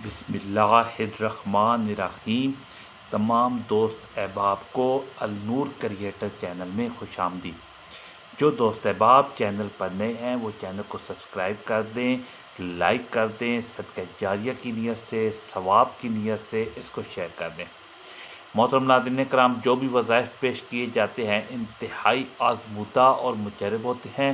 بسم اللہ الرحمن الرحیم۔ تمام دوست احباب کو النور کریٹر چینل میں خوش آمدید۔ جو دوست احباب چینل پر نئے ہیں وہ چینل کو سبسکرائب کر دیں، لائک کر دیں، صدقہ جاریہ کی نیت سے، ثواب کی نیت سے اس کو شیئر کر دیں۔ محترم ناظرین کرام، جو بھی وظائف پیش کیے جاتے ہیں انتہائی آزمودہ اور مجرب ہوتے ہیں۔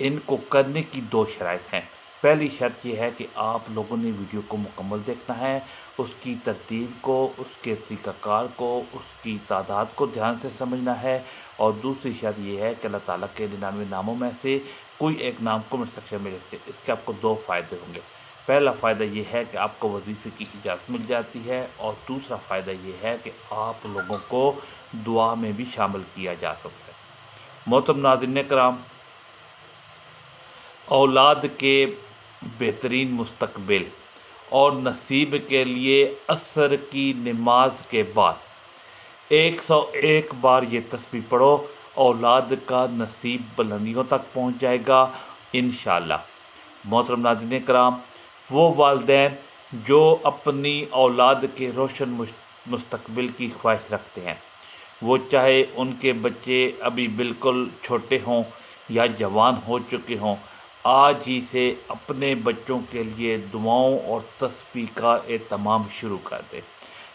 ان کو کرنے کی دو شرائط ہیں۔ پہلی شرط یہ ہے کہ آپ لوگوں نے ویڈیو کو مکمل دیکھنا ہے، اس کی ترتیب کو، اس کے طریقہ کار کو، اس کی تعداد کو دھیان سے سمجھنا ہے، اور دوسری شرط یہ ہے کہ اللہ تعالیٰ کے 99 ناموں میں سے کوئی ایک نام کمنٹ سیکشن میں لکھ دیں۔ اس کے آپ کو دو فائدے ہوں گے۔ پہلا فائدہ یہ ہے کہ آپ کو وظیفے کی اجازت مل جاتی ہے، اور دوسرا فائدہ یہ ہے کہ آپ لوگوں کو دعا میں بھی شامل کیا جا سکتا ہے۔ محترم ناظرین کرام، اولاد کے بہترین مستقبل اور نصیب کے لیے عصر کی نماز کے بعد 101 بار یہ تسبیح پڑھو، اولاد کا نصیب بلندیوں تک پہنچ جائے گا انشاءاللہ۔ محترم ناظرین کرام، وہ والدین جو اپنی اولاد کے روشن مستقبل کی خواہش رکھتے ہیں، وہ چاہے ان کے بچے ابھی بالکل چھوٹے ہوں یا جوان ہو چکے ہوں، آج ہی سے اپنے بچوں کے لیے دعاؤں اور تسبیح کا اہتمام شروع کر دیں،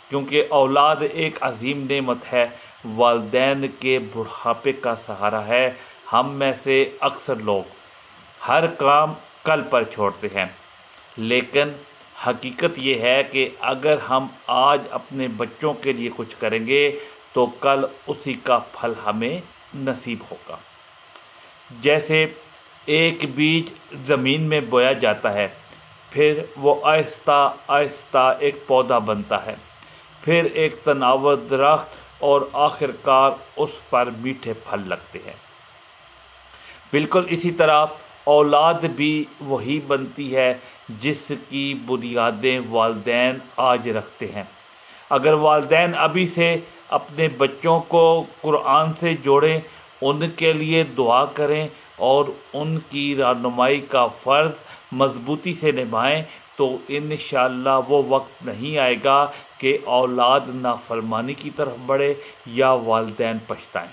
کیونکہ اولاد ایک عظیم نعمت ہے، والدین کے بڑھاپے کا سہارا ہے۔ ہم میں سے اکثر لوگ ہر کام کل پر چھوڑتے ہیں، لیکن حقیقت یہ ہے کہ اگر ہم آج اپنے بچوں کے لیے کچھ کریں گے تو کل اسی کا پھل ہمیں نصیب ہوگا۔ جیسے ایک بیج زمین میں بویا جاتا ہے، پھر وہ آہستہ آہستہ ایک پودا بنتا ہے، پھر ایک تناور درخت، اور آخر کار اس پر میٹھے پھل لگتے ہیں۔ بالکل اسی طرح اولاد بھی وہی بنتی ہے جس کی بنیادیں والدین آج رکھتے ہیں۔ اگر والدین ابھی سے اپنے بچوں کو قرآن سے جوڑیں، ان کے لیے دعا کریں اور ان کی رہنمائی کا فرض مضبوطی سے نبھائیں، تو انشاءاللہ وہ وقت نہیں آئے گا کہ اولاد نافرمانی کی طرف بڑھے یا والدین پچھتائیں۔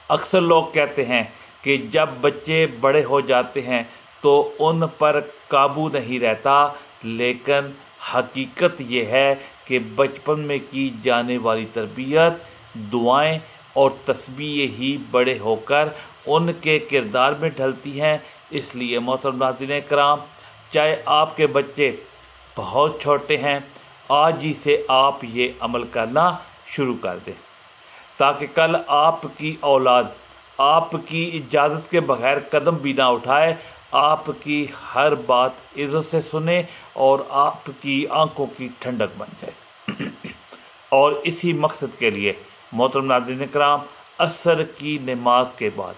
اکثر لوگ کہتے ہیں کہ جب بچے بڑے ہو جاتے ہیں تو ان پر قابو نہیں رہتا، لیکن حقیقت یہ ہے کہ بچپن میں کی جانے والی تربیت، دعائیں اور تسبیح ہی بڑے ہو کر ان کے کردار میں ڈھلتی ہیں۔ اس لیے محترم ناظرین کرام، چاہے آپ کے بچے بہت چھوٹے ہیں، آج ہی سے آپ یہ عمل کرنا شروع کر دیں، تاکہ کل آپ کی اولاد آپ کی اجازت کے بغیر قدم بھی نہ اٹھائے، آپ کی ہر بات عزت سے سنے اور آپ کی آنکھوں کی ٹھنڈک بن جائے۔ اور اسی مقصد کے لیے محترم ناظرین کرام، عصر کی نماز کے بعد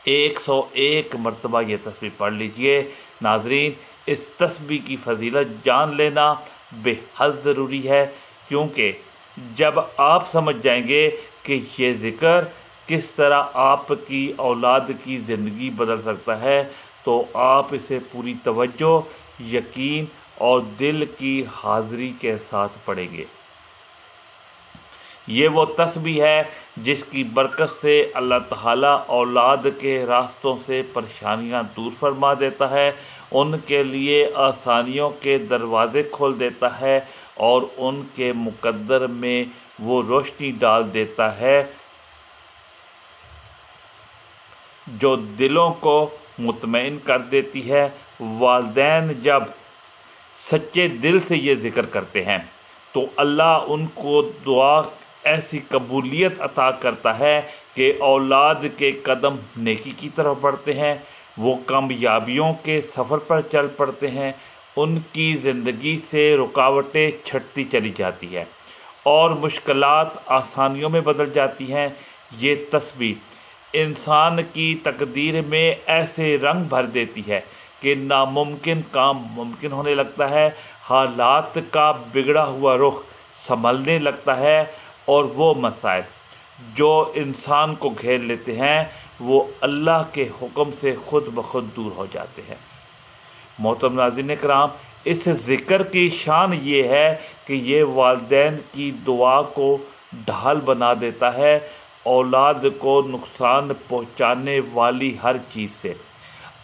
101 مرتبہ یہ تسبیح پڑھ لیجئے۔ ناظرین، اس تسبیح کی فضیلت جان لینا بے حد ضروری ہے، کیونکہ جب آپ سمجھ جائیں گے کہ یہ ذکر کس طرح آپ کی اولاد کی زندگی بدل سکتا ہے، تو آپ اسے پوری توجہ، یقین اور دل کی حاضری کے ساتھ پڑھیں گے۔ یہ وہ تسبیح ہے جس کی برکت سے اللہ تعالیٰ اولاد کے راستوں سے پریشانیاں دور فرما دیتا ہے، ان کے لیے آسانیوں کے دروازے کھول دیتا ہے، اور ان کے مقدر میں وہ روشنی ڈال دیتا ہے جو دلوں کو مطمئن کر دیتی ہے۔ والدین جب سچے دل سے یہ ذکر کرتے ہیں تو اللہ ان کو دعا ایسی قبولیت عطا کرتا ہے کہ اولاد کے قدم نیکی کی طرف بڑھتے ہیں، وہ کامیابیوں کے سفر پر چل پڑتے ہیں، ان کی زندگی سے رکاوٹیں چھٹتی چلی جاتی ہیں اور مشکلات آسانیوں میں بدل جاتی ہیں۔ یہ تسبیح انسان کی تقدیر میں ایسے رنگ بھر دیتی ہے کہ ناممکن کام ممکن ہونے لگتا ہے، حالات کا بگڑا ہوا رخ سنبھلنے لگتا ہے، اور وہ مسائل جو انسان کو گھیر لیتے ہیں وہ اللہ کے حکم سے خود بخود دور ہو جاتے ہیں۔ محترم ناظرین کرام، اس ذکر کی شان یہ ہے کہ یہ والدین کی دعا کو ڈھال بنا دیتا ہے، اولاد کو نقصان پہنچانے والی ہر چیز سے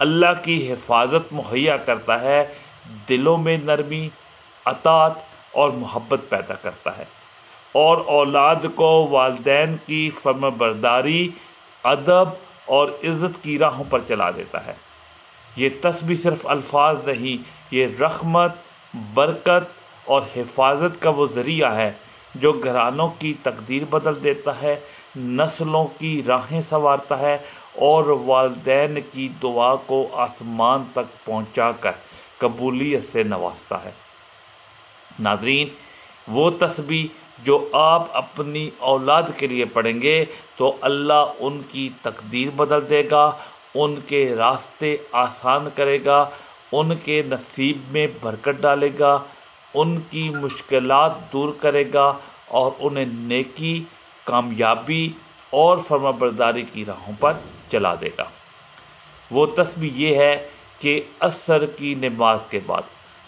اللہ کی حفاظت مہیا کرتا ہے، دلوں میں نرمی، اطاعت اور محبت پیدا کرتا ہے، اور اولاد کو والدین کی فرمانبرداری، ادب اور عزت کی راہوں پر چلا دیتا ہے۔ یہ تسبیح صرف الفاظ نہیں، یہ رحمت، برکت اور حفاظت کا وہ ذریعہ ہے جو گھرانوں کی تقدیر بدل دیتا ہے، نسلوں کی راہیں سنوارتا ہے اور والدین کی دعا کو آسمان تک پہنچا کر قبولیت سے نوازتا ہے۔ ناظرین، وہ تسبیح جو آپ اپنی اولاد کے لیے پڑھیں گے تو اللہ ان کی تقدیر بدل دے گا، ان کے راستے آسان کرے گا، ان کے نصیب میں برکت ڈالے گا، ان کی مشکلات دور کرے گا اور انہیں نیکی، کامیابی اور فرمانبرداری کی راہوں پر چلا دے گا۔ وہ تسبیح یہ ہے کہ عصر کی نماز کے بعد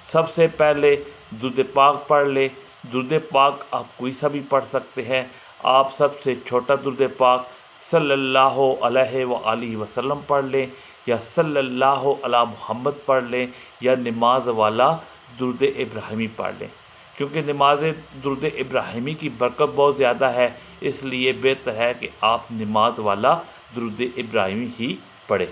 سب سے پہلے درود پاک پڑھ لے۔ درود پاک آپ کوئی سا بھی پڑھ سکتے ہیں، آپ سب سے چھوٹا درود پاک صلی اللہ علیہ وآلہ وسلم پڑھ لیں، یا صلی اللہ علی محمد پڑھ لیں، یا نماز والا درود ابراہیمی پڑھ لیں، کیونکہ نماز درود ابراہیمی کی برکت بہت زیادہ ہے، اس لیے بہتر ہے کہ آپ نماز والا درود ابراہیمی ہی پڑھیں۔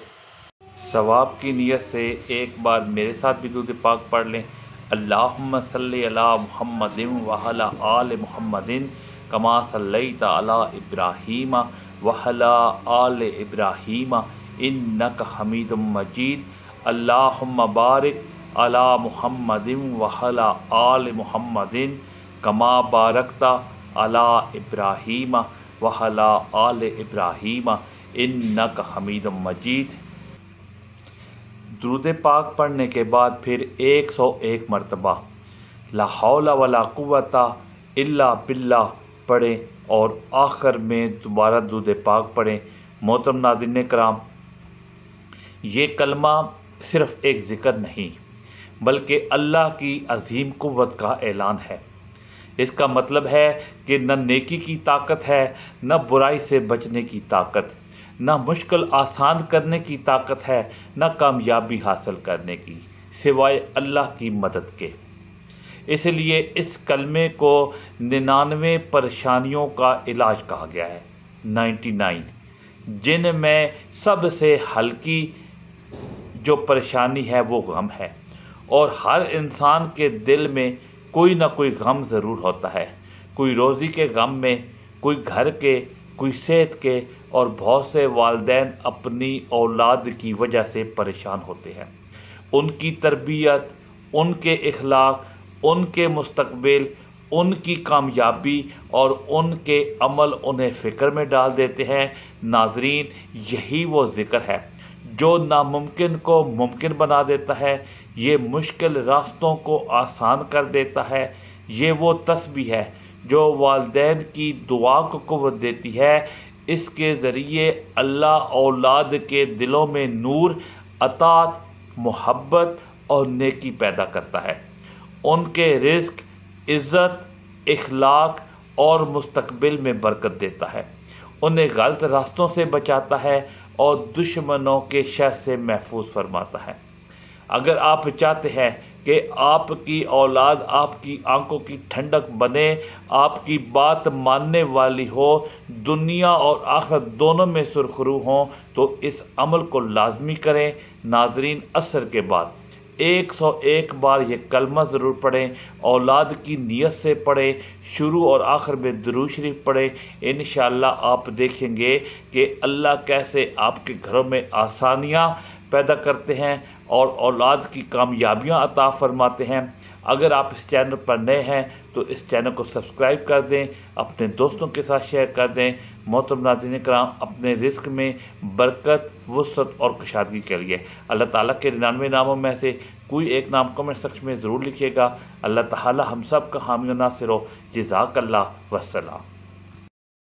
ثواب کی نیت سے ایک بار میرے ساتھ بھی درود پاک پڑھ لیں۔ اللہم صلی علی محمد وعلی آل محمد کما صلیت علی ابراہیم وعلی آل ابراہیم انک حمید مجید۔ اللہم بارک علی محمد وعلی آل محمد کما بارکت علی ابراہیم وعلی آل ابراہیم انک حمید مجید۔ درود پاک پڑھنے کے بعد پھر 101 مرتبہ لا حول ولا قوت الا باللہ پڑھیں اور آخر میں دوبارہ درود پاک پڑھیں۔ محترم ناظرین کرام، یہ کلمہ صرف ایک ذکر نہیں بلکہ اللہ کی عظیم قوت کا اعلان ہے۔ اس کا مطلب ہے کہ نہ نیکی کی طاقت ہے، نہ برائی سے بچنے کی طاقت، نہ مشکل آسان کرنے کی طاقت ہے، نہ کامیابی حاصل کرنے کی، سوائے اللہ کی مدد کے۔ اس لیے اس کلمے کو 99 پریشانیوں کا علاج کہا گیا ہے، 99، جن میں سب سے ہلکی جو پریشانی ہے وہ غم ہے، اور ہر انسان کے دل میں کوئی نہ کوئی غم ضرور ہوتا ہے، کوئی روزی کے غم میں، کوئی گھر کے، کوئی صحت کے، اور بہت سے والدین اپنی اولاد کی وجہ سے پریشان ہوتے ہیں۔ ان کی تربیت، ان کے اخلاق، ان کے مستقبل، ان کی کامیابی اور ان کے عمل انہیں فکر میں ڈال دیتے ہیں۔ ناظرین، یہی وہ ذکر ہے جو ناممکن کو ممکن بنا دیتا ہے، یہ مشکل راستوں کو آسان کر دیتا ہے۔ یہ وہ تسبیح ہے جو والدین کی دعا کو قوت دیتی ہے۔ اس کے ذریعے اللہ اولاد کے دلوں میں نور، اطاعت، محبت اور نیکی پیدا کرتا ہے، ان کے رزق، عزت، اخلاق اور مستقبل میں برکت دیتا ہے، انہیں غلط راستوں سے بچاتا ہے اور دشمنوں کے شر سے محفوظ فرماتا ہے۔ اگر آپ چاہتے ہیں کہ آپ کی اولاد آپ کی آنکھوں کی ٹھنڈک بنے، آپ کی بات ماننے والی ہو، دنیا اور آخرت دونوں میں سرخرو ہوں، تو اس عمل کو لازمی کریں۔ ناظرین، عصر کے بعد 101 بار یہ کلمہ ضرور پڑھیں، اولاد کی نیت سے پڑھیں، شروع اور آخر میں درود شریف پڑھیں۔ انشاءاللہ آپ دیکھیں گے کہ اللہ کیسے آپ کے گھروں میں آسانیاں پیدا کرتے ہیں اور اولاد کی کامیابیاں عطا فرماتے ہیں۔ اگر آپ اس چینل پر نئے ہیں تو اس چینل کو سبسکرائب کر دیں، اپنے دوستوں کے ساتھ شیئر کر دیں۔ محترم ناظرین کرام، اپنے رزق میں برکت، وسعت اور کشادگی کے لیے اللہ تعالیٰ کے 99 ناموں میں سے کوئی ایک نام کمنٹ سیکشن میں ضرور لکھیے گا۔ اللہ تعالیٰ ہم سب کا حامی و ناصر ہو۔ جزاک اللہ، والسلام۔